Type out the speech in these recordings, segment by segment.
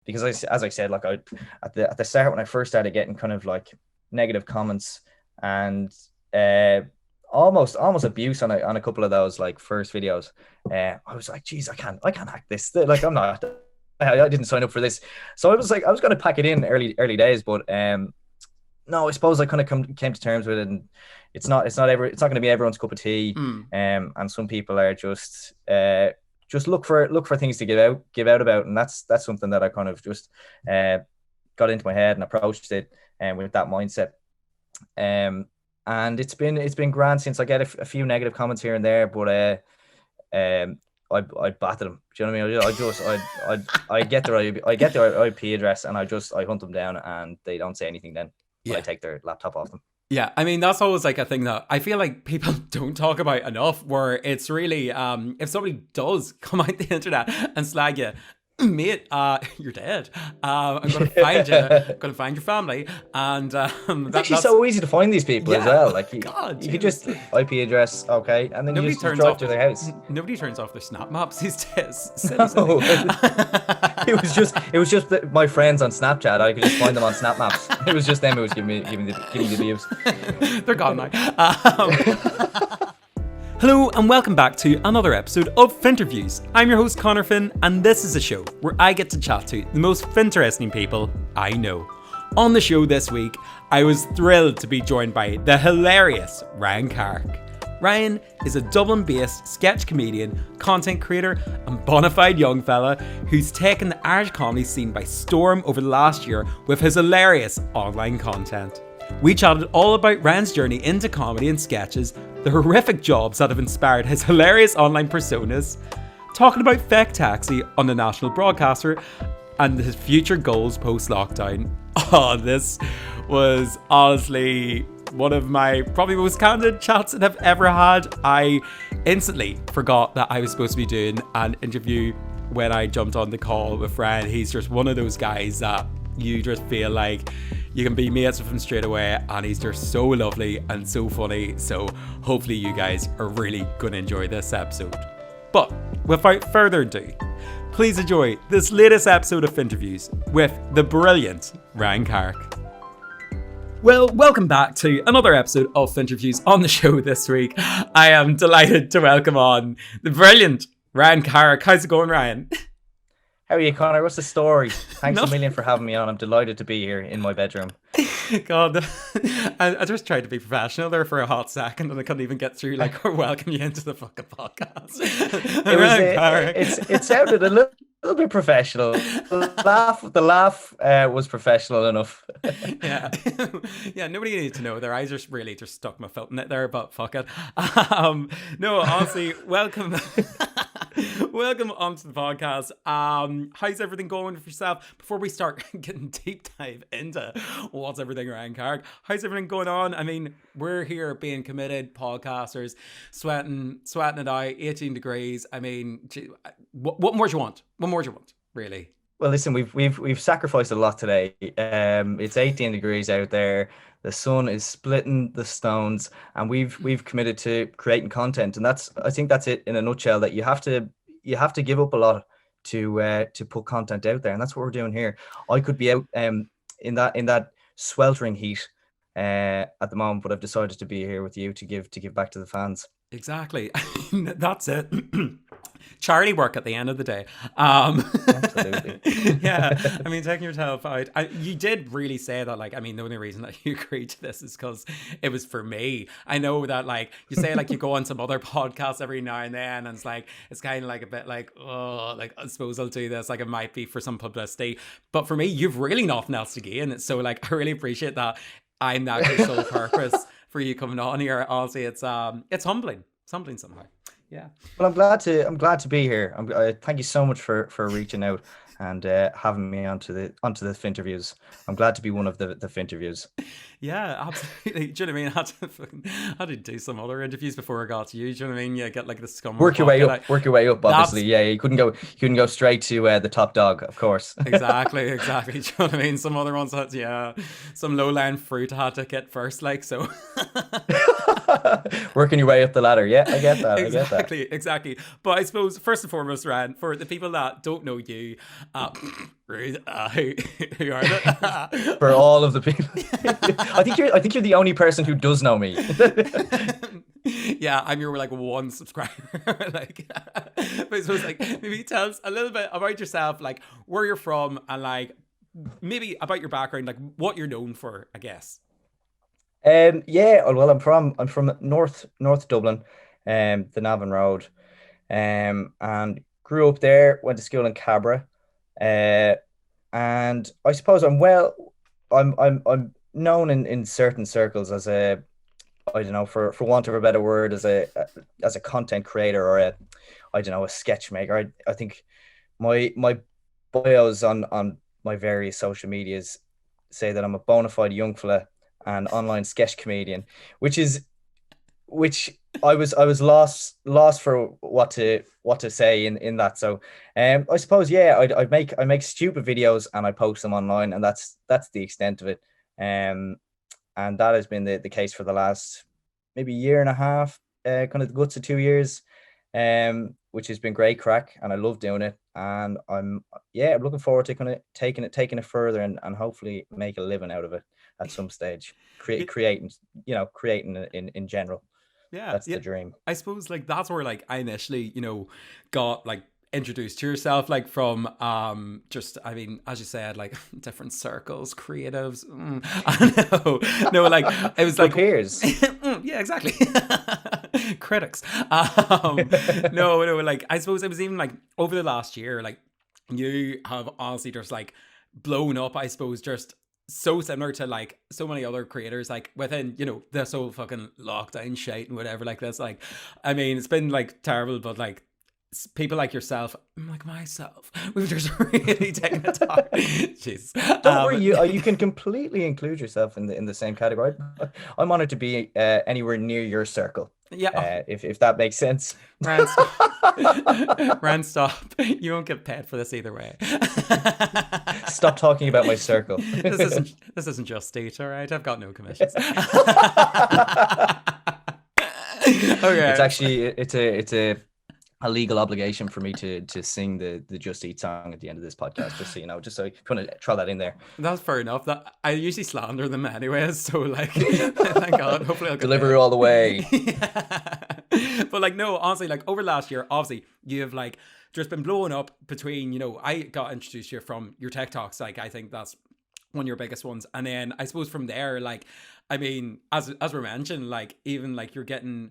because as I said, like at the start when I first started getting kind of like negative comments and almost abuse on a couple of those like first videos, I was like, geez, I can't hack this. Like I'm not. I didn't sign up for this, so I was like, I was going to pack it in early days, but no, I suppose I kind of came to terms with it, and it's not going to be everyone's cup of tea. Mm. And some people are just look for things to give out about, and that's something that I kind of just got into my head and approached it with that mindset. And it's been grand since I get a few negative comments here and there, but I batted them. Do you know what I mean? I get their IP address, and I hunt them down, and they don't say anything. Then I Yeah. take their laptop off them. Yeah, I mean that's always like a thing that I feel like people don't talk about enough. Where it's really, if somebody does come out the internet and slag you, mate, you're dead. I'm gonna find you, gonna find your family, and It's actually so easy to find these people as yeah. well. Oh Like God, you could Jesus. just IP address, okay, and then Nobody you turns drive off to their house. nobody turns off their snap maps these days. Silly, silly. No, it was just my friends on Snapchat. I could just find them on Snap Maps. It was just them who was giving the abuse. They're gone now. Hello and welcome back to another episode of Finnterviews. I'm your host Connor Finn, and this is a show where I get to chat to the most interesting people I know. On the show this week, I was thrilled to be joined by the hilarious Ryan Carrick. Ryan is a Dublin-based sketch comedian, content creator, and bona fide young fella who's taken the Irish comedy scene by storm over the last year with his hilarious online content. We chatted all about Ryan's journey into comedy and sketches, the horrific jobs that have inspired his hilarious online personas, talking about Feck Taxi on the national broadcaster, and his future goals post-lockdown. Oh, this was honestly one of my probably most candid chats that I've ever had. I instantly forgot that I was supposed to be doing an interview when I jumped on the call with Ryan. He's just one of those guys that you just feel like you can be mates with him straight away, and he's just so lovely and so funny. So hopefully you guys are really going to enjoy this episode. But without further ado, please enjoy this latest episode of Finnterviews with the brilliant Ryan Carrick. Well, welcome back to another episode of Finnterviews. On the show this week, I am delighted to welcome on the brilliant Ryan Carrick. How's it going, Ryan? How are you, Connor? What's the story? Thanks No. a million for having me on. I'm delighted to be here in my bedroom. God, I just tried to be professional there for a hot second, and I couldn't even get through like or welcome you into the fucking podcast. Ryan Carrick. It sounded a little bit professional. The laugh was professional enough. Yeah, yeah. Nobody needed to know. Their eyes are really just stuck my foot in it there, but fuck it. No, honestly, welcome. Welcome onto the podcast. How's everything going for yourself? Before we start getting deep dive into what's everything Ryan Carrick, how's everything going on? I mean, we're here being committed podcasters, sweating it out, 18 degrees. I mean, what more do you want? What more do you want, really? Well, listen, we've sacrificed a lot today. It's 18 degrees out there. The sun is splitting the stones, and we've committed to creating content, and I think that's it in a nutshell. That you have to give up a lot to put content out there, and that's what we're doing here. I could be out in that sweltering heat at the moment, but I've decided to be here with you to give back to the fans. Exactly. That's it. Charity work at the end of the day. Absolutely. Yeah, I mean, taking yourself out. You did really say that, like, I mean, the only reason that you agreed to this is because it was for me. I know that, like, you say, like, you go on some other podcasts every now and then, and it's kind of like a bit like, oh, like, I suppose I'll do this. Like, it might be for some publicity. But for me, you've really nothing else to gain. So, like, I really appreciate that I'm that your sole purpose for you coming on here. Honestly, it's humbling. It's humbling somehow. Yeah. Well, I'm glad to be here. Thank you so much for reaching out and having me onto the Finnterviews. I'm glad to be one of the Finnterviews. Yeah, absolutely. Do you know what I mean? I had to do some other interviews before I got to you. Do you know what I mean? Yeah, get like the scum. Work your way up. Work your way up. Obviously, yeah. You couldn't go straight to the top dog, of course. Exactly. Do you know what I mean? Some other ones had, some low line fruit I had to get first, like so. Working your way up the ladder. Yeah, I get that. I get that. Exactly. But I suppose first and foremost, Ryan, for the people that don't know you, rude, who are they? For all of the people, I think you're the only person who does know me. Yeah, I'm your like one subscriber. Like, but I suppose like maybe tell us a little bit about yourself, like where you're from, and like maybe about your background, like what you're known for, I guess. Yeah, well, I'm from North Dublin, the Navan Road, and grew up there. Went to school in Cabra, uh, and I suppose I'm known in certain circles as a, I don't know, for want of a better word, as a content creator, or a, I don't know, a sketch maker. I think my bios on my various social medias say that I'm a bona fide young fella and online sketch comedian, which is which I was lost for what to say in that. So I suppose, yeah, I make stupid videos and I post them online, and that's the extent of it. And that has been the case for the last maybe year and a half, kind of the guts of 2 years, which has been great crack, and I love doing it. And I'm looking forward to kind of taking it further, and hopefully make a living out of it at some stage. Creating in general. Yeah, That's yeah. the dream. I suppose like that's where like I initially, got like introduced to yourself, like from just I mean, as you said, like different circles, creatives. I know. No, like it was For like peers. yeah, exactly. Critics. No, like I suppose it was even like over the last year, like you have honestly just like blown up, I suppose, just so similar to like so many other creators, like within this whole fucking lockdown shit and whatever like this. Like, I mean, it's been like terrible, but like people like yourself, like myself, we've just really taken it hard. Jeez. Don't worry, you can completely include yourself in the same category. I'm honored to be anywhere near your circle, Yeah. if that makes sense. Rand, stop. Rand, stop. You won't get paid for this either way. Stop talking about my circle. This isn't just state, all right? I've got no commissions. Okay. It's actually it's a legal obligation for me to sing the Just Eat song at the end of this podcast, just so you know, just so if you want to throw that in there. That's fair enough. That I usually slander them anyways, so like, thank God. Hopefully, I'll get Deliver paid. all the way. Yeah. But like, no, honestly, like over last year, obviously, you have like just been blowing up between. I got introduced to you from your TikToks. Like, I think that's one of your biggest ones, and then I suppose from there, like, I mean, as we mentioned, like even like you're getting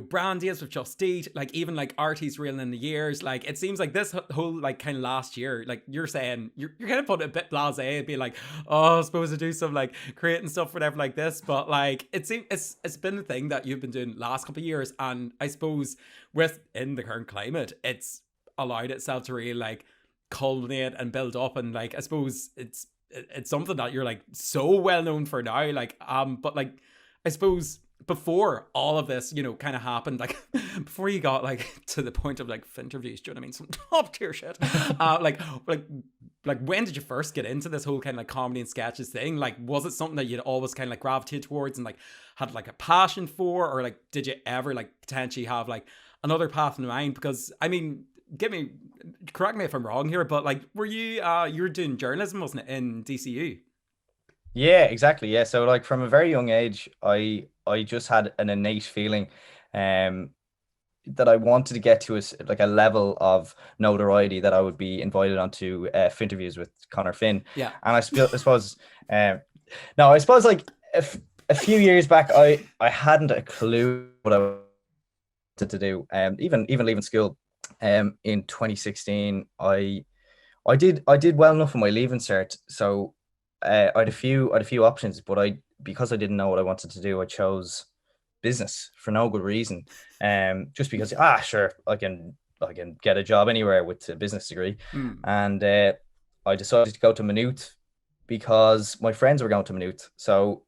brand deals with Just Eat, like even like artists reeling in the years. Like it seems like this whole like kind of last year, like you're saying you're kind of putting a bit blasé, be like, oh, I'm supposed to do some like creating stuff whatever like this, but like it seems it's been a thing that you've been doing last couple of years, and I suppose within the current climate, it's allowed itself to really like culminate and build up, and like I suppose it's something that you're like so well known for now, like but like I suppose before all of this, kind of happened, like before you got like to the point of like Finnterviews, do you know what I mean? Some top tier shit. Like when did you first get into this whole kind of like comedy and sketches thing? Like, was it something that you'd always kind of like gravitated towards and like had like a passion for, or like did you ever like potentially have like another path in mind? Because I mean, correct me if I'm wrong here, but like, were you were doing journalism, wasn't it, in DCU? Yeah, exactly. Yeah. So like from a very young age, I just had an innate feeling um that I wanted to get to like a level of notoriety that I would be invited onto Finnterviews with Connor Finn. Yeah. And I suppose no, I suppose like a few years back, I hadn't a clue what I wanted to do. Even leaving school in 2016, I did well enough in my leaving cert. So I had a few options, but because I didn't know what I wanted to do, I chose business for no good reason. Just because sure, I can get a job anywhere with a business degree. And I decided to go to Maynooth because my friends were going to Maynooth. So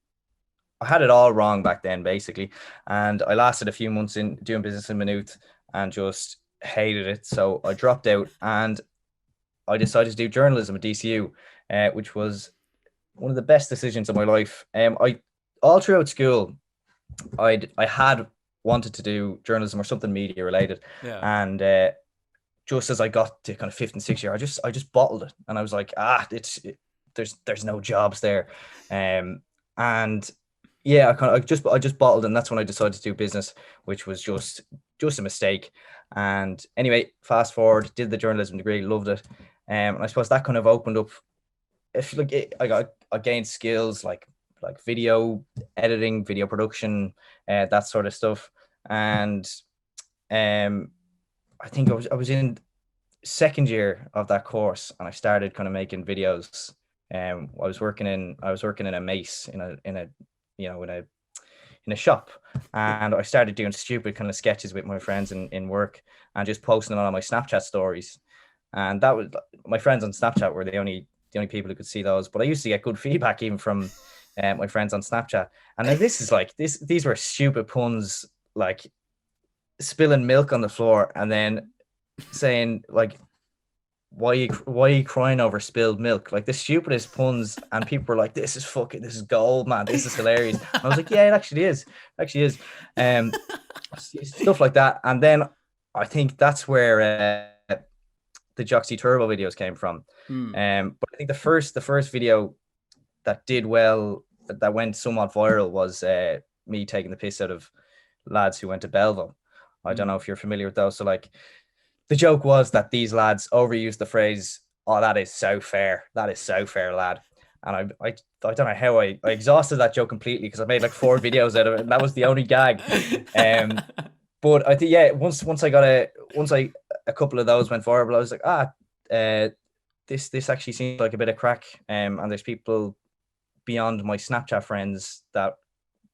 I had it all wrong back then, basically. And I lasted a few months in doing business in Maynooth and just hated it. So I dropped out and I decided to do journalism at DCU, which was one of the best decisions of my life. I all throughout school, I had wanted to do journalism or something media related, Yeah. and just as I got to kind of fifth and sixth year, I just bottled it, and I was like, there's no jobs there, and yeah, I just bottled, and that's when I decided to do business, which was just a mistake. And anyway, fast forward, did the journalism degree, loved it, and I suppose that kind of opened up. If like I gained skills like video editing, video production, that sort of stuff, and um, I think I was in second year of that course, and I started kind of making videos. I was working in a mace in a you know in a shop, and I started doing stupid kind of sketches with my friends in work and just posting them on my Snapchat stories. And that was my friends on Snapchat were the only people who could see those. But I used to get good feedback even from my friends on Snapchat. And then this is like these were stupid puns, like spilling milk on the floor and then saying like, why are you crying over spilled milk? Like the stupidest puns, and people were like, this is gold, man, this is hilarious. And I was like, yeah, it actually is. um Stuff like that. And then I think that's where the Joxy Turbo videos came from. Mm. But I think the first video that did well, that went somewhat viral, was me taking the piss out of lads who went to Belleville. I don't know if you're familiar with those. So like the joke was that these lads overused the phrase, "Oh, that is so fair. That is so fair, lad." And I don't know how I exhausted that joke completely, because I made like 4 videos out of it, and that was the only gag. But I think, yeah, once a couple of those went viral, I was like, this actually seems like a bit of crack. And there's people beyond my Snapchat friends that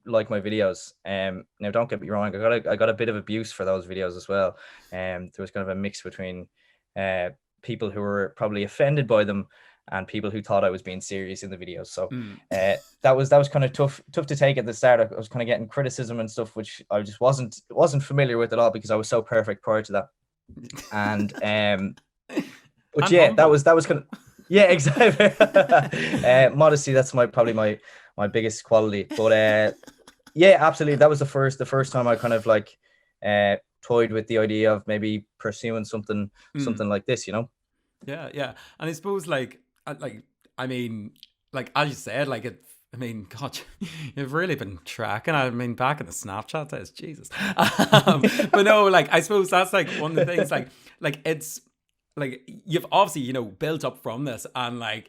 like my videos. Now don't get me wrong, I got a bit of abuse for those videos as well. There was kind of a mix between people who were probably offended by them and people who thought I was being serious in the videos. So that was kind of tough to take at the start. I was kind of getting criticism and stuff, which I just wasn't familiar with at all, because I was so perfect prior to that. And but And yeah, humble. that was kind of, yeah, exactly. Modesty, that's probably my biggest quality. But yeah, absolutely, that was the first time I kind of like toyed with the idea of maybe pursuing something like this, you know. Yeah, yeah. And I suppose I mean, like as you said, like it. I mean, God, you've really been tracking. I mean, back in the Snapchat days, Jesus. But no, like I suppose that's like one of the things. Like it's like you've obviously built up from this, and like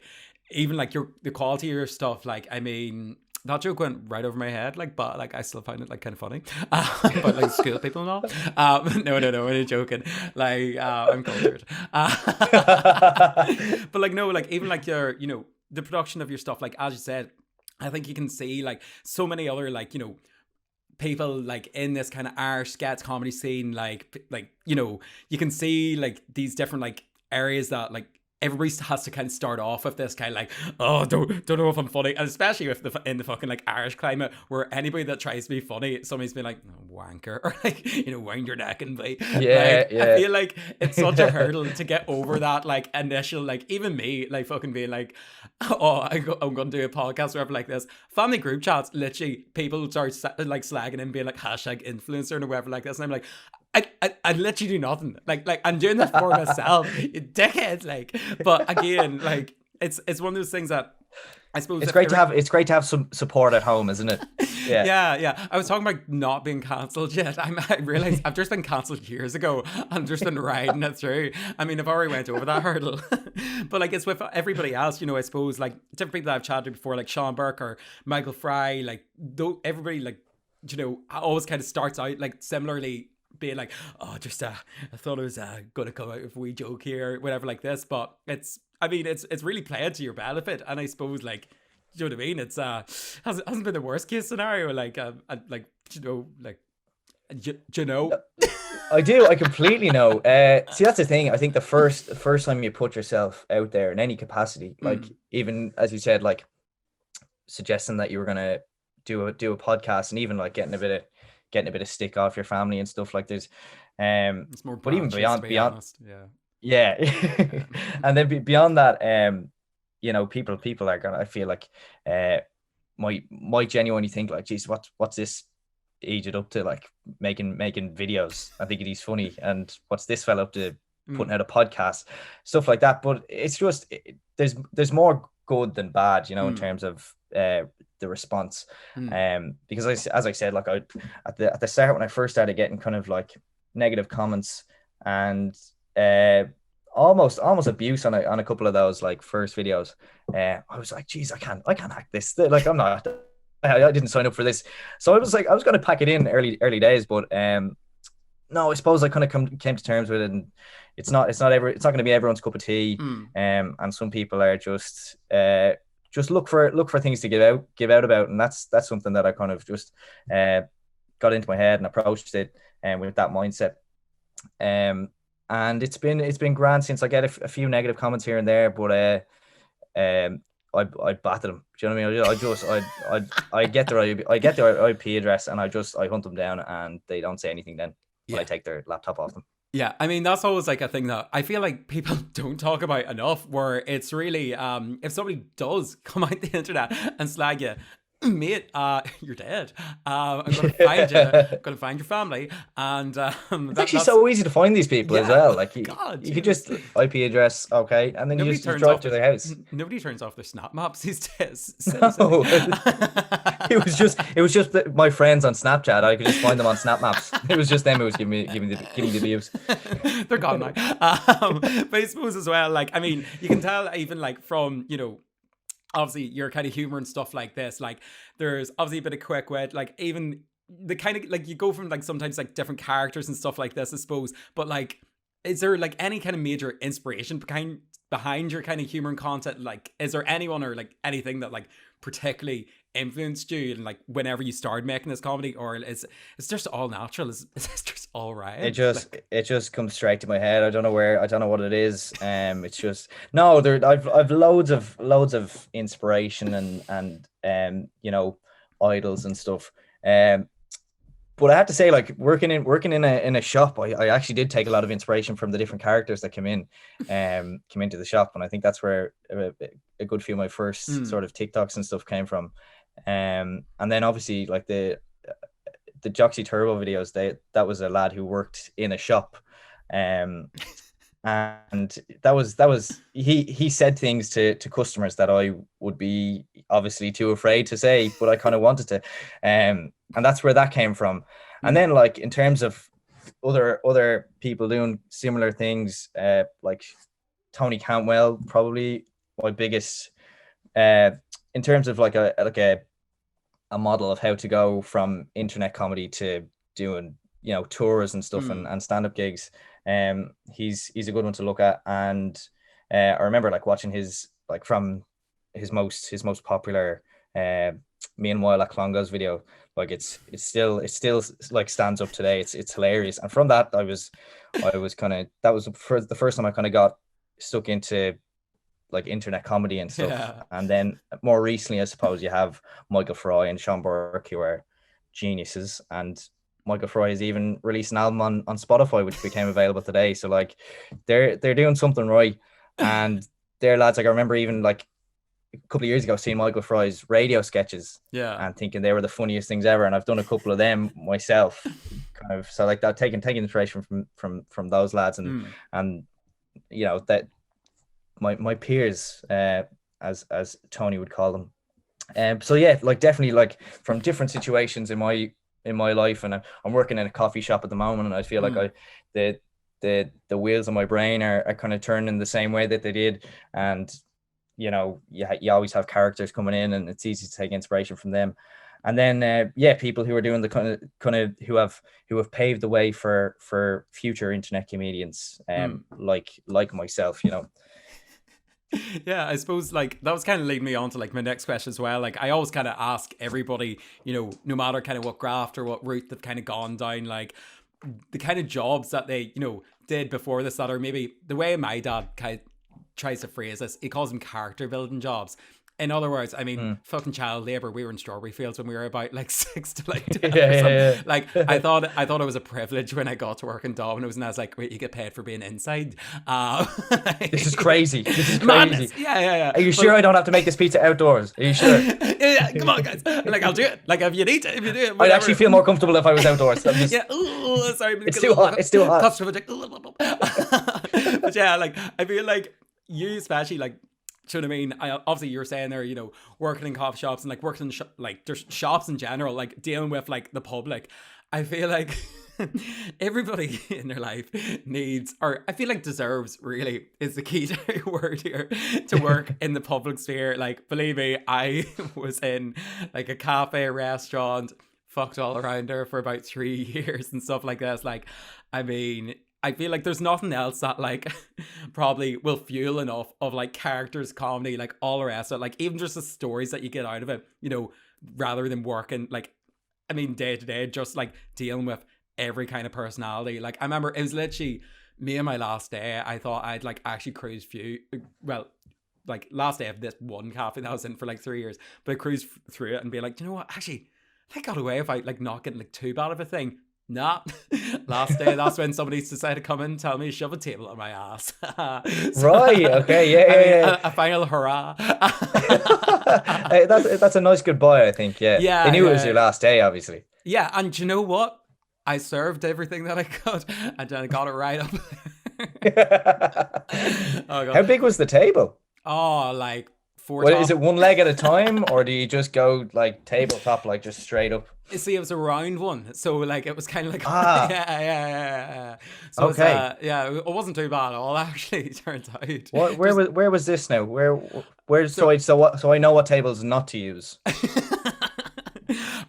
even like the quality of your stuff. Like I mean, that joke went right over my head, like, but like I still find it like kind of funny. But like school people and all. No, I'm joking. Like I'm cultured. But like no, like even like your the production of your stuff, like as you said, I think you can see like so many other like people like in this kind of Irish sketch comedy scene, like you can see like these different like areas that like everybody has to kind of start off with this kind of like, oh, don't know if I'm funny, and especially with in the fucking like Irish climate, where anybody that tries to be funny, somebody's been like, oh, wanker, or like wind your neck and be Yeah, like, I yeah. feel like it's such a hurdle to get over that like initial, like even me like fucking being like, oh, I'm gonna do a podcast or whatever like this. Family group chats, literally people start like slagging and being like hashtag influencer or whatever like this, and I'm like, I literally do nothing. Like I'm doing this for myself, you dickhead. Like, but again, like it's one of those things that I suppose It's great to have some support at home, isn't it? Yeah. yeah. I was talking about not being cancelled yet. I realized I've just been cancelled years ago. I've just been riding it through. I mean, I've already went over that hurdle. But like it's with everybody else, I suppose like different people that I've chatted to before, like Sean Burke or Michael Fry, like everybody like always kind of starts out like similarly, being like, oh, just I thought it was gonna come out if we joke here, whatever like this. But it's really played to your benefit, and I suppose like, you know what I mean. It's hasn't been the worst case scenario. Like like like you know. I do. I completely know. See, that's the thing. I think the first time you put yourself out there in any capacity, like even as you said, like suggesting that you were gonna do a podcast, and even like getting a bit of stick off your family and stuff, like there's It's more but even branches, to be beyond honest. yeah. And then beyond that, people are gonna, I feel like might genuinely think like, geez, what's this eat it up to like making videos and thinking he's funny, and what's this fella up to putting out a podcast, stuff like that. But it's just there's more good than bad, in terms of the response. Because as I said, like at the start when I first started getting kind of like negative comments and almost abuse on a couple of those like first videos, I was like, geez, I can't hack this. Like I'm not. I didn't sign up for this, so I was like, I was going to pack it in early days, but no, I suppose I kind of came to terms with it, and it's not going to be everyone's cup of tea. And some people are just look for things to give out about, and that's something that I kind of just got into my head and approached it with that mindset. And it's been grand since. I get a few negative comments here and there, but I batted them. Do you know what I mean? I get their IP address, and I hunt them down, and they don't say anything then. But I take their laptop off them. Yeah, I mean, that's always like a thing that I feel like people don't talk about enough, where it's really, if somebody does come out the internet and slag you, mate, you're dead. I'm going to find you. I'm going to find your family. And it's actually so easy to find these people as well. Like you could just IP address, okay, and then you just drive to their house. Nobody turns off their snap maps these days. No. it was just my friends on Snapchat. I could just find them on snap maps. It was just them who was giving me the views. They're gone now. But I suppose as well, like, I mean, you can tell even like from, obviously your kind of humor and stuff like this, like there's obviously a bit of quick wit, like even the kind of like you go from like sometimes like different characters and stuff like this, I suppose, but like is there like any kind of major inspiration behind your kind of humor and content? Like is there anyone or like anything that like particularly influenced you and like whenever you started making this comedy, or it's just all natural? Is just all right? It just comes straight to my head. I don't know what it is. It's just no. I've loads of inspiration and idols and stuff. But I have to say, like working in a shop, I actually did take a lot of inspiration from the different characters that came into the shop, and I think that's where a good few of my first sort of TikToks and stuff came from. And then obviously like the Joxy Turbo videos, that was a lad who worked in a shop, and that was he said things to customers that I would be obviously too afraid to say, but I kind of wanted to, and that's where that came from. And then like in terms of other people doing similar things, like Tony Cantwell, probably my biggest in terms of like a model of how to go from internet comedy to doing tours and stuff and stand-up gigs. He's a good one to look at, and I remember like watching his like from his most popular Meanwhile at Clongowes video. Like it's still like stands up today. It's hilarious, and from that I was kind of, that was for the first time I kind of got stuck into like internet comedy and stuff. Yeah. And then more recently, I suppose you have Michael Fry and Sean Burke, who are geniuses, and Michael Fry has even released an album on Spotify, which became available today. So like they're doing something right, and they're lads. Like I remember even like a couple of years ago seeing Michael Fry's radio sketches, and thinking they were the funniest things ever. And I've done a couple of them myself, kind of. So like that, taking inspiration from those lads, and that my peers, as Tony would call them. So yeah, like definitely like from different situations in my life, and I'm working in a coffee shop at the moment, and I feel like the wheels of my brain are kind of turning the same way that they did, and you always have characters coming in, and it's easy to take inspiration from them. And then people who are doing the kind of who have paved the way for future internet comedians, like myself, Yeah, I suppose like that was kind of leading me on to like my next question as well. Like I always kind of ask everybody, no matter kind of what graft or what route they've kind of gone down, like the kind of jobs that they, did before this, that, or maybe the way my dad kind of tries to phrase this, he calls them character building jobs. In other words, I mean, Mm. fucking child labor. We were in strawberry fields when we were about like 6 to like 10 Yeah, or something. yeah, Like I yeah. thought, I thought it was a privilege when I got to work in Domino's, and I was like, wait, you get paid for being inside? This is crazy. This is Madness. crazy. Yeah, yeah, yeah. Are you But sure I don't have to make this pizza outdoors? Are you sure? yeah, come on, guys. Like I'll do it. Like if you need to, if you do it, I'd whatever. actually feel more comfortable if I was outdoors. I'm just, Yeah. Ooh, sorry, it's too hot. It's too hot. But yeah, like I feel like you especially like. Do you know what I mean? Obviously, you're saying there, you know, working in coffee shops and like working in like there's shops in general, like dealing with like the public. I feel like everybody in their life needs, or I feel like deserves, really is the key to word here, to work in the public sphere. Like, believe me, I was in like a cafe, restaurant, fucked all around there for about 3 years and stuff like that. Like, I mean, I feel like there's nothing else that like probably will fuel enough of like characters, comedy, like all the rest of it. Like even just the stories that you get out of it, you know, rather than working like, I mean, day to day, just like dealing with every kind of personality. Like I remember it was literally me and my last day. I thought I'd like actually cruise few, well, like last day of this one cafe that I was in for like 3 years, but I cruised through it and be like, you know what, actually, I got away if I like not getting like too bad of a thing. Nah, last day, that's when somebody decided to come in and tell me shove a table on my ass. So, Right. Okay. Yeah. I mean, Yeah. a final hurrah. Yeah. Hey, that's a nice goodbye, I think. Yeah. They Yeah, knew it was your yeah, last day, obviously. yeah. And do you know what? I served everything that I could, and then I got it right up there. Oh How god. big was the table? Oh, like four What is top. it, one leg at a time, or do you just go like tabletop, like just straight up? You see, it was a round one, so like it was kind of like yeah, Ah, yeah, yeah, yeah. So it's okay. yeah, it wasn't too bad at all actually. It turns out. What? Just Where was this now? Where? So so. so I know what tables not to use.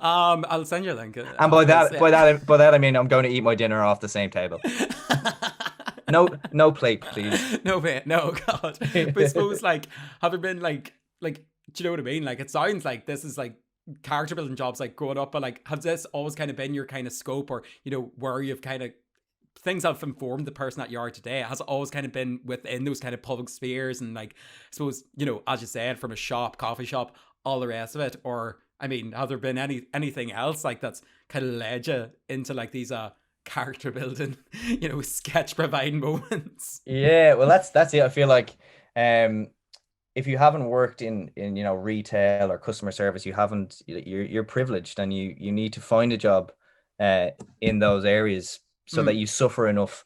I'll send you a link And after this. Yeah. by that I mean I'm going to eat my dinner off the same table. No plate, please. No mate, no God. But I suppose like have you been like do you know what I mean? Like it sounds like this is like character building jobs like growing up, but like has this always kind of been your kind of scope, or you know where you've kind of things that have informed the person that you are today? Has it always kind of been within those kind of public spheres, and like I suppose, you know, as you said, from a shop, coffee shop, all the rest of it? Or I mean, have there been anything else like that's kind of led you into like these character building, you know, sketch providing moments? Yeah, well that's it. I feel like um if you haven't worked in retail or customer service, you haven't you're privileged, and you need to find a job in those areas so that Mm, you suffer enough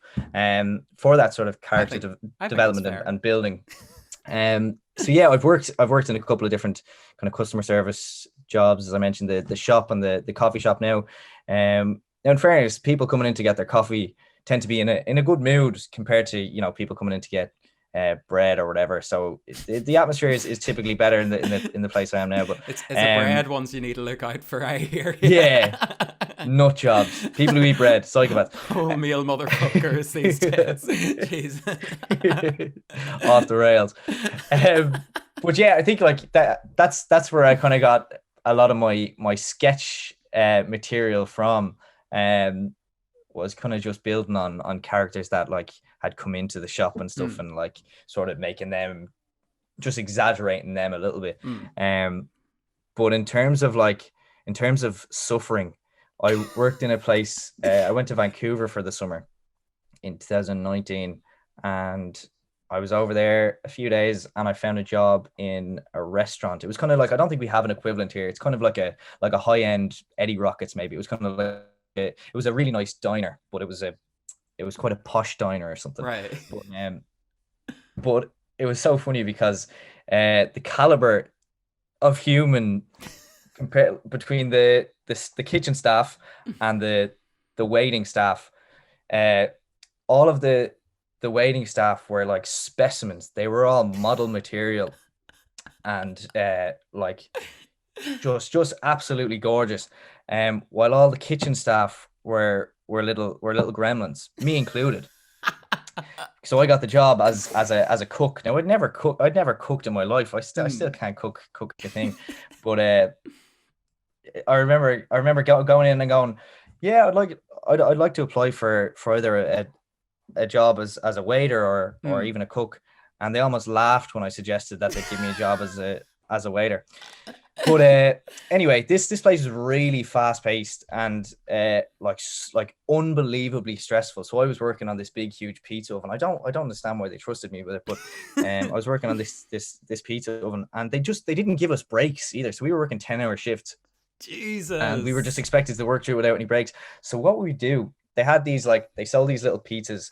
for that sort of I character think I think that's development fair. and building. So yeah, I've worked in a couple of different kind of customer service jobs, as I mentioned, the shop and the coffee shop now. Now in fairness, people coming in to get their coffee tend to be in a good mood compared to people coming in to get bread or whatever. So the atmosphere is typically better in the place I am now. But It's a bread ones you need to look out for, I hear you. yeah, nut jobs, people who eat bread, psychopaths. Wholemeal motherfuckers these days. Jeez. Off the rails. But yeah, I think like that's where I kind of got a lot of my sketch material from. Was kind of just building on characters that like had come into the shop and stuff, Mm, and like sort of making them, just exaggerating them a little bit. mm. But in terms of suffering, I worked in a place. I went to Vancouver for the summer in 2019, and I was over there a few days, and I found a job in a restaurant. It was kind of like, I don't think we have an equivalent here. It's kind of like a high end Eddie Rockets maybe. It was kind of like it was a really nice diner, but it was quite a posh diner or something. Right. But it was so funny because the caliber of human compare between the kitchen staff and the waiting staff, uh, all of the waiting staff were like specimens. They were all model material, and like just absolutely gorgeous. While all the kitchen staff were little gremlins, me included. So I got the job as a cook. Now I'd never cooked in my life. I still Mm. can't cook a thing. But I remember going in and going, yeah, I'd like to apply for either a job as a waiter or Mm. even a cook. And they almost laughed when I suggested that they'd give me a job as a waiter. But anyway, this place is really fast paced and like unbelievably stressful. So I was working on this big huge pizza oven. I don't understand why they trusted me with it, but I was working on this pizza oven, and they didn't give us breaks either. So we were working 10-hour shifts, and we were just Jesus. expected to work through without any breaks. So what we do, they had these, like, they sold these little pizzas,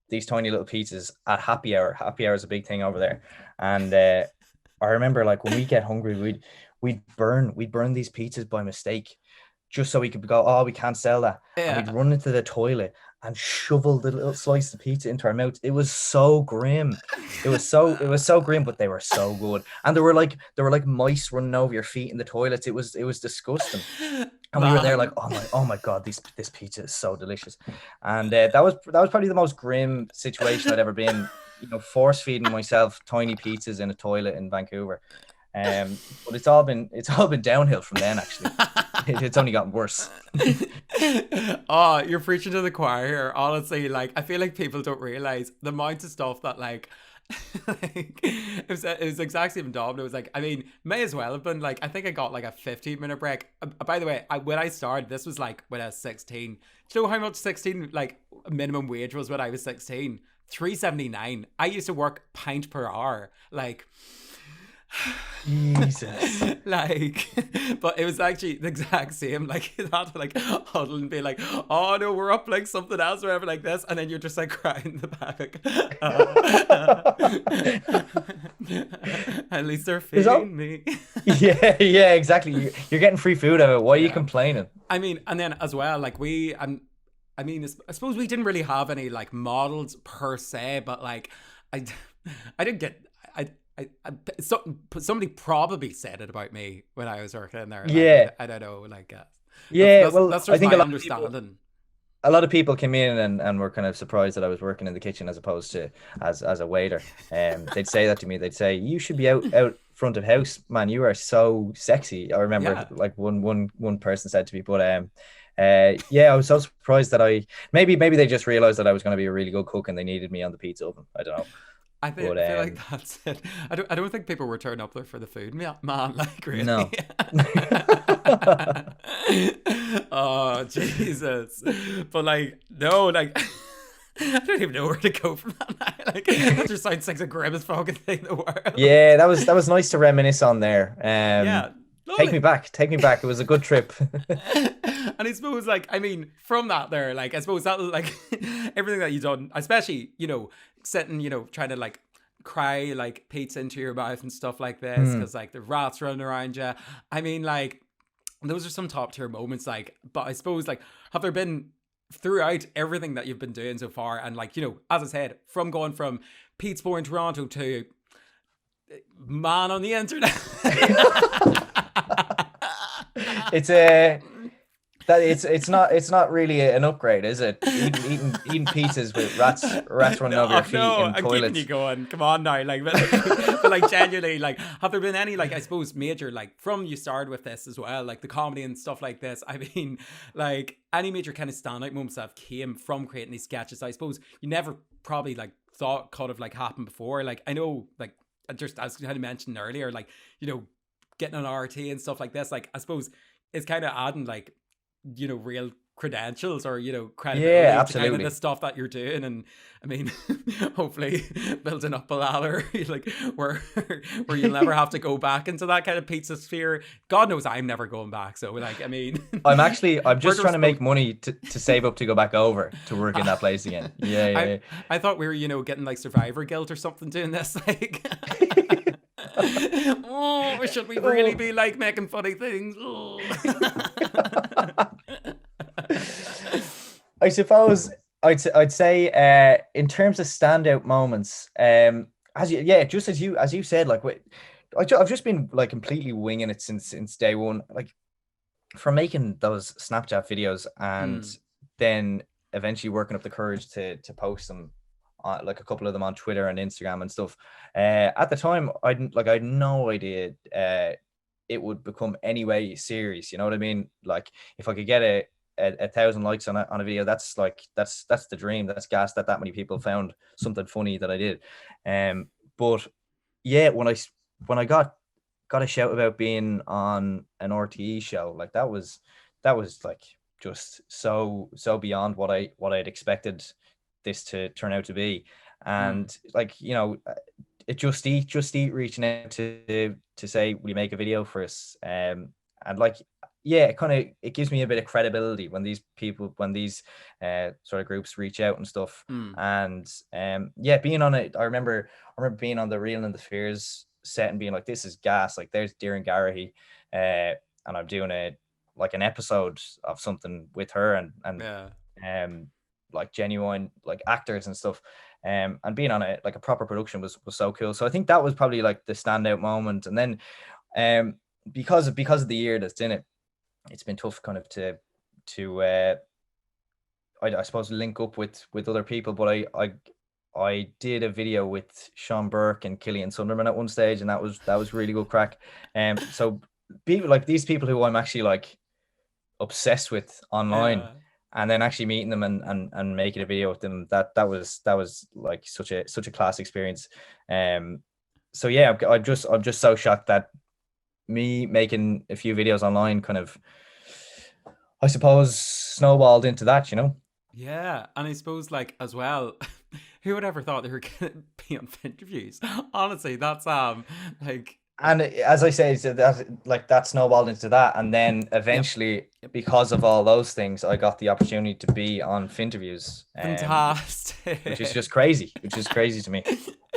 these tiny little pizzas at happy hour. Happy hour is a big thing over there, and I remember, like, when we get hungry, we'd burn these pizzas by mistake, just so we could go, oh, we can't sell that, and we'd Yeah. run into the toilet and shovel the little slice of pizza into our mouth. It was so grim. It was so grim, but they were so good. And there were like mice running over your feet in the toilets. It was disgusting. And we were there like, Man. oh my God, this pizza is so delicious. And that was probably the most grim situation I'd ever been, force feeding myself tiny pizzas in a toilet in Vancouver. But it's all been downhill from then, actually. It's only gotten worse. Oh, you're preaching to the choir here. Honestly, like I feel like people don't realize the amount of stuff that like like it was exactly even Dublin. It was like, I mean, may as well have been like, I think I got like a 15-minute break. By the way, when I started, this was like when I was 16. Do you know how much 16 like minimum wage was when I was 16? 3.79. I used to work pint per hour. Like Jesus. like, but it was actually the exact same. Like, you had to like huddle and be like, "Oh no, we're up like something else, or whatever, like this," and then you're just like crying in the back, like, at least they're Is that feeding me. Yeah, exactly. You're getting free food out of it. Why are you Yeah, complaining? I mean, and then as well, like I mean, I suppose we didn't really have any like models per se, but like, I, I didn't get, somebody probably said it about me when I was working in there. Like, Yeah. I don't know, like, that's Yeah, well, that's I just think a my lot of people understanding. a lot of people came in and were kind of surprised that I was working in the kitchen as opposed to as a waiter. They'd say that to me. They'd say, "You should be out front of house, man. You are so sexy." I remember, Yeah, like, one person said to me, but yeah, I was so surprised that maybe they just realized that I was going to be a really good cook and they needed me on the pizza oven. I don't know, I but feel like that's it. I don't think people were turning up there for the food, man. Like really. no. Oh Jesus! But like no, like I don't even know where to go from that. Like that just sounds like the grimmest fucking thing in the world. Yeah, that was nice to reminisce on there. Yeah, Take me lovely. back, take me back. It was a good trip. And I suppose, like, I mean, from that there, like, I suppose that, like, everything that you've done, especially, sitting, trying to, like, cry, like, pizza into your mouth and stuff like this, Hmm. because, like, the rats running around you. I mean, like, those are some top tier moments, like, but I suppose, like, have there been throughout everything that you've been doing so far, and, like, as I said, from going from Peterborough in Toronto to man on the internet. It's a that it's not really an upgrade, is it? Eating pizzas with rats running over your No, feet no, in I'm keeping you toilets. going. Come on now, like, but like, genuinely, like, have there been any, like, I suppose, major, like, from you started with this as well, like the comedy and stuff like this? I mean, like, any major kind of standout moments that have came from creating these sketches? I suppose you never probably like thought could have like happened before. Like, I know, like, just as I had mentioned earlier, like, getting on RT and stuff like this. Like, I suppose it's kind of adding like real credentials or Yeah, credibility to kind of the absolutely. stuff that you're doing. And I mean, hopefully building up a ladder like where where you'll never have to go back into that kind of pizza sphere. God knows I'm never going back, so like, I mean, I'm we're just trying just to make money to save up to go back over to work in that place again. Yeah, I yeah, I thought we were getting like survivor guilt or something doing this, like, oh, should we really yeah. be like making funny things? Oh. I suppose I'd say in terms of standout moments, just as you said, like, I've just been like completely winging it since day one, like, from making those Snapchat videos and Mm, then eventually working up the courage to post them, like a couple of them on Twitter and Instagram and stuff. At the time, I had no idea it would become anyway serious. You know what I mean? Like, if I could get a thousand likes on a video, that's the dream. That's gas that many people found something funny that I did. But yeah, when when I got a shout about being on an RTE show, like that was like just so beyond what I'd expected this to turn out to be. Mm. And like, it just eat reaching out to say, will you make a video for us? And like, yeah, it gives me a bit of credibility when these sort of groups reach out and stuff. Mm. And yeah, being on it, I remember being on the Real and the Fears set and being like, this is gas. Like, there's Deering Garrahy, and I'm doing like an episode of something with her, and Yeah. um like genuine like actors and stuff. And being on it like a proper production was so cool. So I think that was probably like the standout moment. And then um because of the year that's in it, it's been tough kind of to I suppose link up with other people. But I did a video with Sean Burke and Killian Sunderman at one stage, and that was really good crack. So people like these people who I'm actually like obsessed with online, Yeah. and then actually meeting them and making a video with them, that was like such a class experience. So yeah, I'm just so shocked that me making a few videos online kind of, I suppose, snowballed into that, Yeah, and I suppose like as well, who would ever thought they were gonna be on interviews? Honestly, that's like And as I say, so that snowballed into that, and then yep, eventually, yep, because of all those things, I got the opportunity to be on Finnterviews, which is just fantastic. crazy, to me.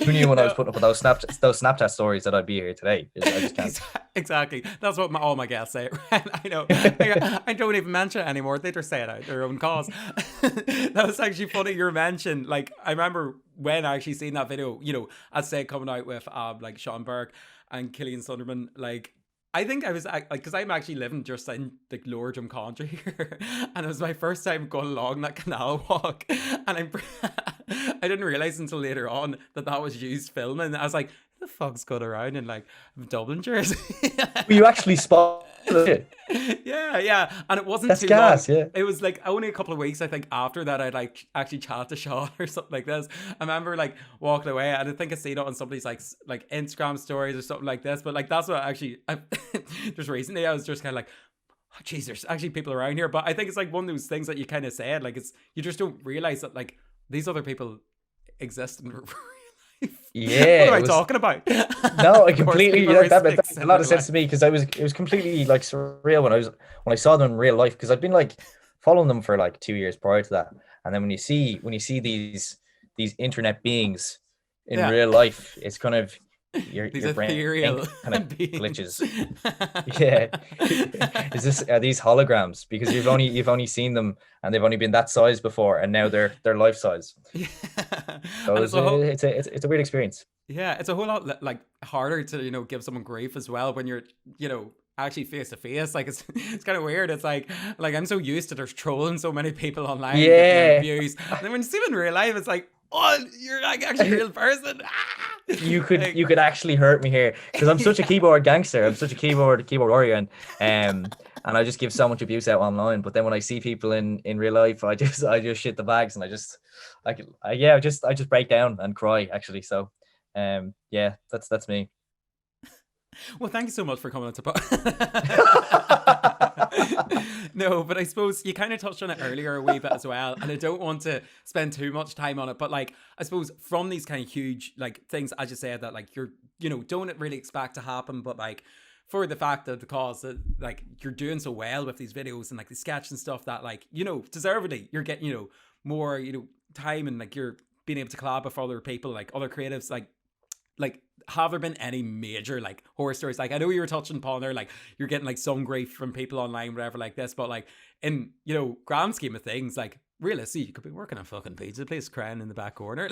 Who knew when I was No, putting up with those Snapchat stories that I'd be here today? I just can't. exactly. That's what all my guests say. Right? I know. I don't even mention it anymore. They just say it out their own cause. That was actually funny. You mentioned like I remember when I actually seen that video. I'd say coming out with like Sean Burke and Killian Sunderman. Like I think I was like because I'm actually living just in the Lower Country here, and it was my first time going along that canal walk, and I didn't realize until later on that was used filming. I was like, "Who the fuck's going around in like Dublin jersey?" Well, you actually spotted it. Yeah, yeah, and it wasn't That's too long. gas, yeah. It was like only a couple of weeks, I think, after that I'd like actually chat to Sean or something like this. I remember like walking away, and I think I seen it on somebody's like Instagram stories or something like this. But like that's what just recently I was just kind of like, oh, geez, there's actually people around here. But I think it's like one of those things that you kind of said, like it's you just don't realize that like these other people exist in real life. What Yeah, am it I was. talking about? No, I Of course, completely. people That exist makes a in lot of real sense life. to me, because it was completely like surreal when I saw them in real life, because I'd been like following them for like 2 years prior to that. And then when you see these internet beings in Yeah. real life, it's kind of These your brain ethereal kind of beings. glitches. Yeah. Are these holograms? Because you've only seen them, and they've only been that size before, and now they're life size. Yeah. So And it's it's a weird experience. yeah, it's a whole lot like harder to give someone grief as well when you're actually face to face. Like it's kind of weird. It's like I'm so used to there's trolling so many people online giving them Yeah. views, and then when you see them in real life, it's like, oh, you're like actually a real person. Ah! you could Like, you could actually hurt me here, because I'm such a keyboard gangster. I'm such a keyboard warrior, and I just give so much abuse out online. But then when I see people in real life, I just shit the bags, and I just break down and cry, actually. So yeah, that's me. well, thank you so much for coming on to No, but I suppose you kind of touched on it earlier a wee bit as well, and I don't want to spend too much time on it, but like I suppose from these kind of huge like things, as you said, that like you're don't really expect to happen, but like for the fact that the cause that like you're doing so well with these videos and like the sketch and stuff that like deservedly you're getting more time, and like you're being able to collab with other people like other creatives like have there been any major like horror stories? Like I know you were touching upon there, like you're getting like some grief from people online, whatever, like this, but like in grand scheme of things, like realistically, you could be working a fucking pizza place, crying in the back corner,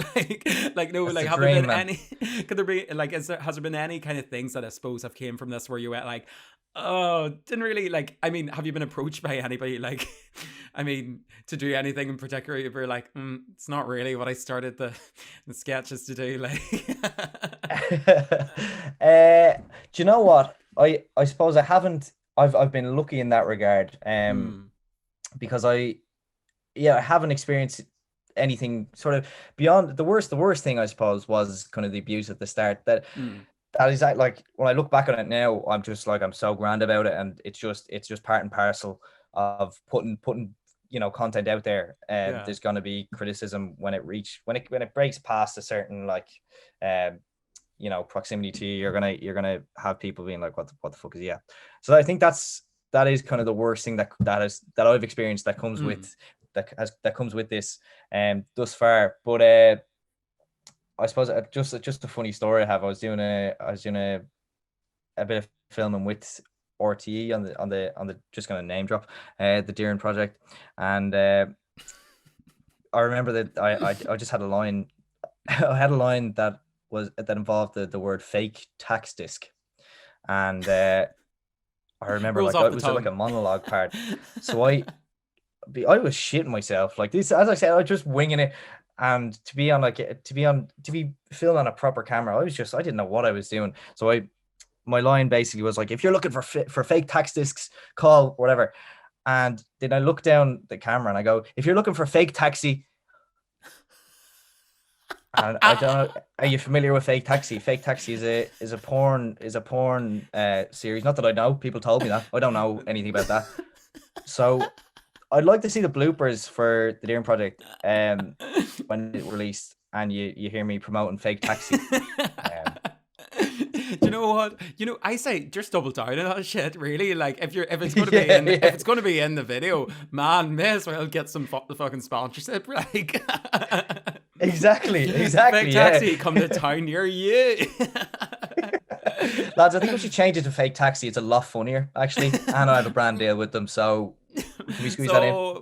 like no, That's like the have there dream, been man. any? Could there be like has there been any kind of things that I suppose have came from this where you went like, oh, didn't really like? I mean, have you been approached by anybody like? I mean, to do anything in particular, you're like, it's not really what I started the sketches to do, like. Do you know what? I suppose I haven't. I've been lucky in that regard. Hmm. Because I haven't experienced anything sort of beyond the worst. The worst thing, I suppose, was kind of the abuse at the start. That Hmm. that is like when I look back on it now, I'm just like I'm so grand about it, and it's just part and parcel of putting content out there. Yeah. There's gonna be criticism when it breaks past a certain like um proximity to you. You're gonna have people being like, what the fuck is, yeah. So I think that is kind of the worst thing that I've experienced that comes Mm. with that comes with this thus far. But I suppose just a funny story I have. I was doing a bit of filming with RTE on the just gonna name drop the Deering project, and I remember that I just had a line. I had a line that involved the word fake tax disc, and I remember Rolls like off it the was like a tongue. monologue part. So I was shitting myself. Like this, as I said, I was just winging it. And to be filmed on a proper camera, I didn't know what I was doing. So my line basically was like, if you're looking for fake tax discs, call whatever. And then I look down the camera and I go, if you're looking for fake taxi, and I don't know, are you familiar with Fake Taxi? Fake Taxi is a porn series. Not that I know, people told me that. I don't know anything about that. So I'd like to see the bloopers for the Deering Project when it released, and you hear me promoting Fake Taxi. Um Do you know what? I say just double down on that shit. Really, like if it's gonna be yeah, if yeah. it's gonna be in the video, man, may as well get some fucking sponsorship. Like, Exactly, fake yeah. taxi come to town near you. Lads, I think we should change it to Fake Taxi. It's a lot funnier, actually. And I have a brand deal with them, so can we squeeze that in? So,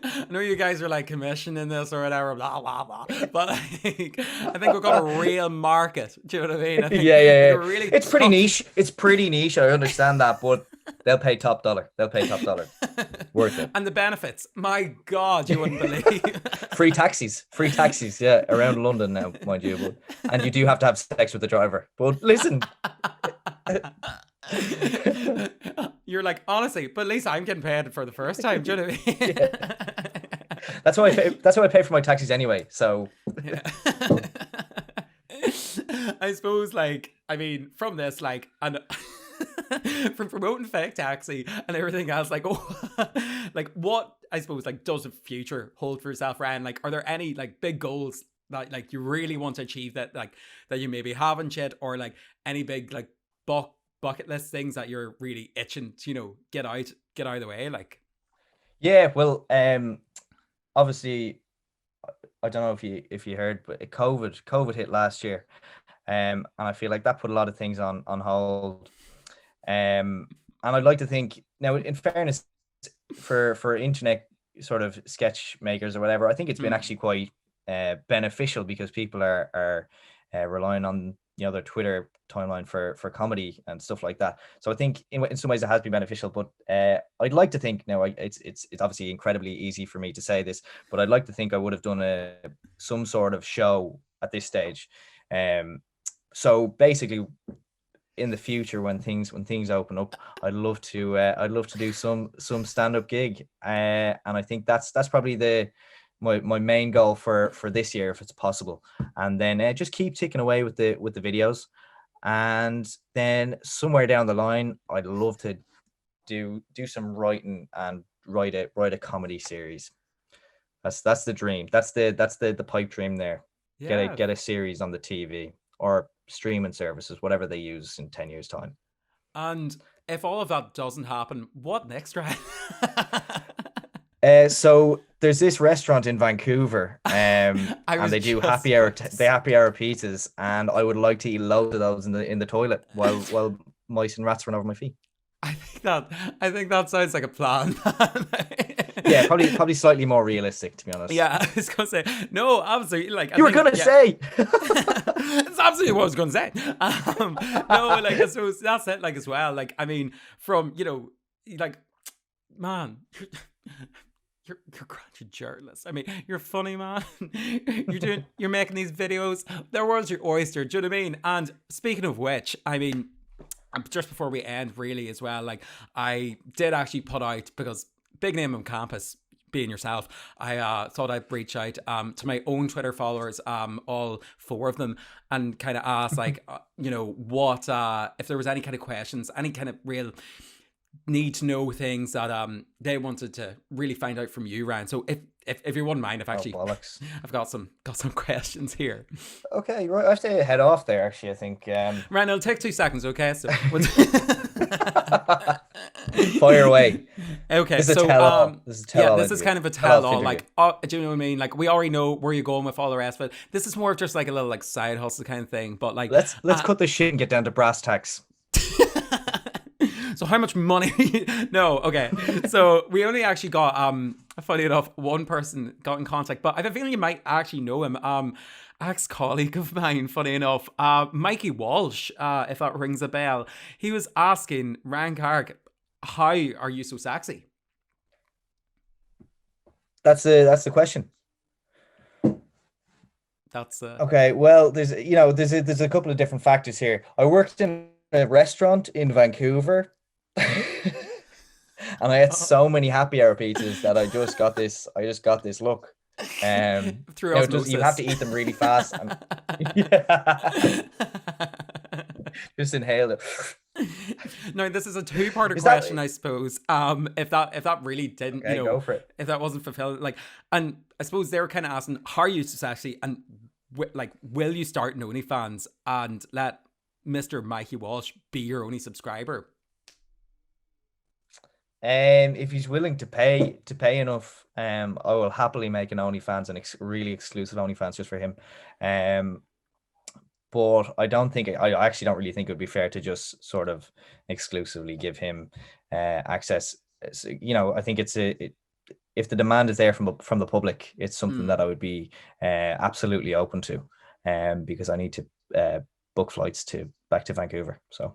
I know you guys are like commissioning this or whatever, blah blah blah. But like, I think we've got a real market. Do you know what I mean? I think Yeah, like yeah, a yeah. really It's pretty tough. niche. It's pretty niche. I understand that, but they'll pay top dollar. They'll pay top dollar. Worth it. And the benefits, my God, you wouldn't believe. Free taxis, yeah, around London now, mind you. And you do have to have sex with the driver. But listen, You're like, honestly, but at least I'm getting paid for the first time. Do you know what I mean? yeah, that's why I pay. That's why I pay for my taxis anyway. So Yeah. I suppose, like, I mean, from this, like, and from promoting fake taxi and everything else, like, oh, like, what I suppose, like, does the future hold for yourself, Ryan? Like, are there any like big goals that like you really want to achieve that like that you maybe haven't yet, or like any big like bucket list things that you're really itching to get out of the way, like? yeah, well, obviously, I don't know if you heard, but COVID hit last year, and I feel like that put a lot of things on hold. And I'd like to think now, in fairness, for internet sort of sketch makers or whatever, I think it's been Mm. actually quite beneficial because people are relying on their Twitter timeline for comedy and stuff like that. So I think in some ways it has been beneficial, but I'd like to think now it's obviously incredibly easy for me to say this, but I'd like to think I would have done some sort of show at this stage. So basically, in the future when things open up, I'd love to do some stand-up gig, and I think that's probably my main goal for this year if it's possible, and then just keep ticking away with the videos, and then somewhere down the line I'd love to do some writing and write a comedy series. That's the dream. That's the pipe dream there. Get a Yeah. get a series on the TV or streaming services, whatever they use in 10 years time. And if all of that doesn't happen, what next, Ryan? So there's this restaurant in Vancouver, I and was they do just happy hour about to they say. happy hour pizzas, and I would like to eat loads of those in the toilet while mice and rats run over my feet. I think that sounds like a plan. Yeah, probably slightly more realistic, to be honest. Yeah, I was gonna say no, absolutely. Like, I You were think, gonna yeah, say. it's absolutely what I was gonna say. No, like, I suppose that's it. Like, as well, like, I mean, from like, man, you're grungy journalist. I mean, you're funny, man. You're making these videos. The world's your oyster. Do you know what I mean? And speaking of which, I mean, just before we end, really, as well, like, I did actually put out, because big name on campus, being yourself, I thought I'd reach out to my own Twitter followers, all 4 of them, and kind of ask, like, what if there was any kind of questions, any kind of real need to know things that they wanted to really find out from you, Ryan. So if you wouldn't mind, bollocks. I've got some questions here. Okay, right. I have to head off there. Actually, I think. Ryan, it'll take 2 seconds. Okay, so Fire away. Okay, This is so a tell-all. This is a tell-all this is interview. kind of a Tell-all tell-all. interview. Like, do you know what I mean? Like, we already know where you're going with all the rest of it. This is more of just like a little like side hustle kind of thing. But like, Let's cut this shit and get down to brass tacks. so how much money? No, okay. So we only actually got funny enough, one person got in contact, but I have a feeling you might actually know him. Ex-colleague of mine, funny enough, Mikey Walsh, if that rings a bell. He was asking Ryan Carrick, how are you so sexy? That's the question. That's Okay. Well, there's a couple of different factors here. I worked in a restaurant in Vancouver, and I had so many happy hour pizzas that I just got this look. through You have to eat them really fast. And, yeah. Just inhale it. No, this is a two-parter Is question, that- I suppose. If that really didn't, Okay, go for it. if that wasn't fulfilled, like, and I suppose they were kind of asking, how are you so sexy, and like, will you start an OnlyFans and let Mr. Mikey Walsh be your only subscriber? If he's willing to pay enough, I will happily make an OnlyFans, and really exclusive OnlyFans just for him. But I actually don't really think it would be fair to just sort of exclusively give him access. So, I think if the demand is there from the public, it's something that I would be absolutely open to, because I need to book flights back to Vancouver. So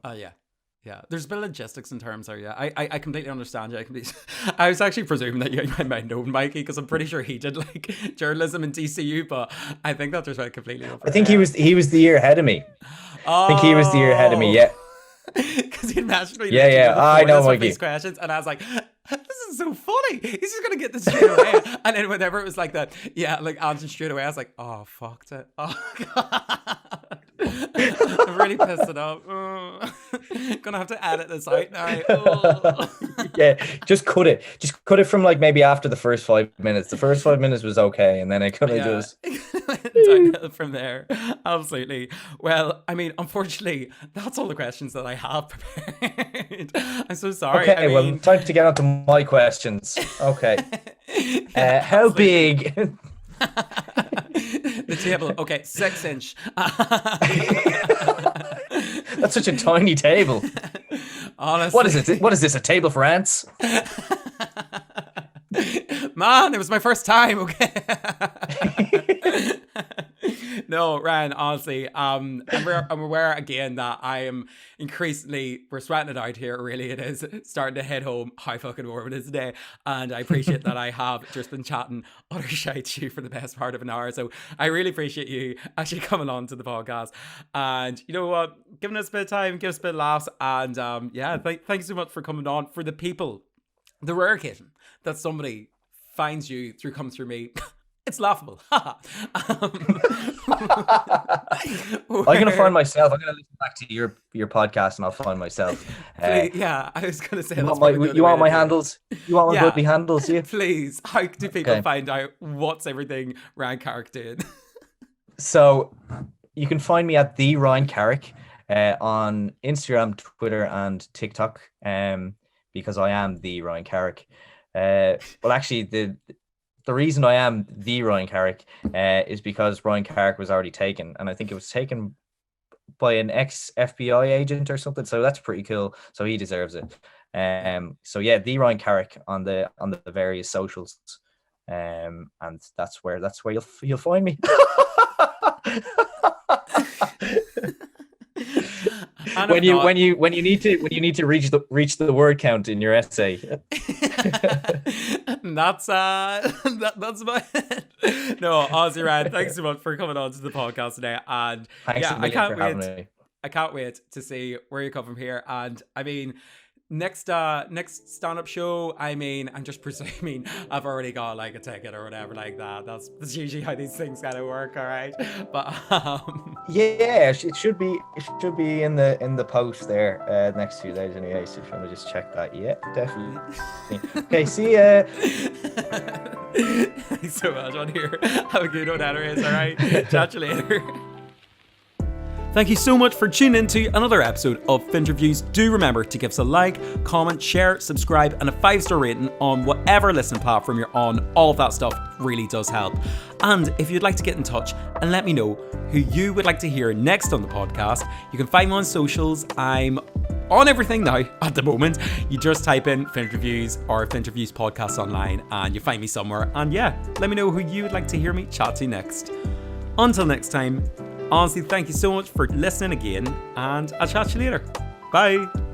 yeah, there's a bit of logistics in terms of, I completely understand you. I was actually presuming that you might know Mikey, because I'm pretty sure he did like journalism in DCU, but I think that there's completely over. I think he was the year ahead of me. I think he was the year ahead of me. Yeah. Because he mentioned me. Yeah. I know Mikey. These questions, and I was like, this is so funny. He's just gonna get this straight away. And then whenever it was like that, like answering straight away, I was like, oh, fucked it. Oh god. I'm really pissed it up. Gonna have to edit this out now. Yeah, just cut it. Just cut it from like maybe after the first 5 minutes. The first 5 minutes was okay, and then it kind of just downhill from there. Absolutely. Well, I mean, unfortunately, that's all the questions that I have prepared. I'm so sorry. Okay, well, time to get on to my questions. Okay. How big? The table. Okay, 6-inch. That's such a tiny table. Honestly. What is it? What is this? A table for ants? Man, it was my first time. Okay. No, Ryan, honestly, I'm aware again that I am increasingly, we're sweating it out here, really. It is starting to hit home how fucking warm it is today, and I appreciate that I have just been chatting utter shite to you for the best part of an hour, so I really appreciate you actually coming on to the podcast, and you know what, giving us a bit of time, give us a bit of laughs, and thanks so much for coming on. For the people, the rare occasion that somebody finds you coming through me, it's laughable. I'm gonna find myself. I'm gonna listen back to your podcast, and I'll find myself. Yeah, I was gonna say. You want my handles? You want my bloody handles? Yeah. Please. How do people find out what's everything Ryan Carrick did? So you can find me at the Ryan Carrick on Instagram, Twitter, and TikTok. Because I am the Ryan Carrick. Well, actually, the reason I am the Ryan Carrick is because Ryan Carrick was already taken, and I think it was taken by an ex-FBI agent or something. So that's pretty cool. So he deserves it. So yeah, the Ryan Carrick on the various socials, and that's where you'll find me. When you need to reach the word count in your essay. That's my no, honestly, Ryan, thanks so much for coming on to the podcast today, and thanks I can't for having me. I can't wait to see where you come from here. And I mean, next stand-up show, I mean, I'm just presuming I've already got like a ticket or whatever like that. That's usually how these things kind of work, all right? But Yeah, it should be in the post there next few days anyway. So if you want to just check that, yeah, definitely. Okay, see ya. Thanks so much on here. Have a good one, Henry. All right, chat you later. Thank you so much for tuning in to another episode of Finnterviews. Do remember to give us a like, comment, share, subscribe, and a 5-star rating on whatever listening platform you're on. All of that stuff really does help. And if you'd like to get in touch and let me know who you would like to hear next on the podcast, you can find me on socials. I'm on everything now at the moment. You just type in Finnterviews or Finnterviews podcast online and you find me somewhere. And yeah, let me know who you would like to hear me chat to next. Until next time, honestly, thank you so much for listening again, and I'll chat to you later. Bye.